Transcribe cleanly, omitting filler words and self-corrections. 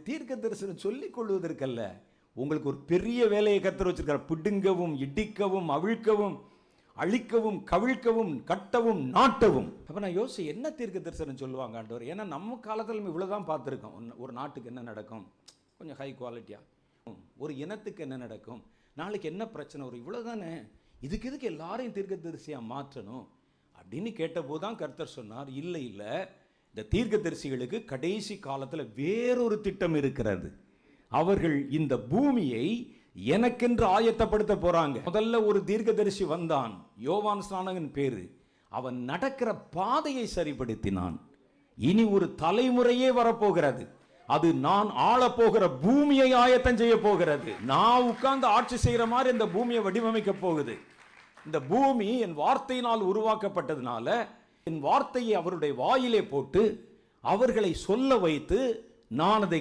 தீர்க்க தரிசனம் சொல்லிக் கொள்வதற்கல்ல. உங்களுக்கு ஒரு பெரிய வேலையை கர்த்தர் வச்சிருக்கார். பிடுங்கவும், இடிக்கவும், அவிழ்க்கவும், அழிக்கவும், கவிழ்க்கவும், கட்டவும், நாட்டவும். அப்ப நான் யோசி, என்ன தீர்க்க தரிசனம் சொல்லுவாங்க ஆண்டவர்? ஏன்னா நம்ம காலத்தில் நம்ம இவ்வளவுதான் பார்த்துருக்கோம். ஒரு நாட்டுக்கு என்ன நடக்கும், கொஞ்சம் ஹை குவாலிட்டியா, ஒரு இனத்துக்கு என்ன நடக்கும், நாளைக்கு என்ன பிரச்சனை வரும், இவ்வளவுதானே. இதுக்கு எல்லாரையும் தீர்க்க தரிசியா மாற்றணும் அப்படின்னு கேட்டபோது தான் கர்த்தர் சொன்னார், இல்லை இல்லை, இந்த தீர்க்க தரிசிகளுக்கு கடைசி காலத்தில் வேறொரு திட்டம் இருக்கிறது. அவர்கள் இந்த பூமியை எனக்கென்று ஆயத்தப்படுத்த போறாங்க. முதல்ல ஒரு தீர்க்கதரிசி வந்தான், யோவான் ஸ்நானகன் பேரு. அவன் நடக்கிற பாதையை சரிப்படுத்தினான். இனி ஒரு தலைமுறையே வரப்போகிறது. அது நான் ஆளப்போகிற பூமியை ஆயத்தம் செய்ய போகிறது. நான் உட்கார்ந்து ஆட்சி செய்யற மாதிரி இந்த பூமியை வடிவமைக்க போகுது. இந்த பூமி என் வார்த்தையினால் உருவாக்கப்பட்டதுனால என் வார்த்தையை அவருடைய வாயிலே போட்டு அவர்களை சொல்ல வைத்து நான் அதை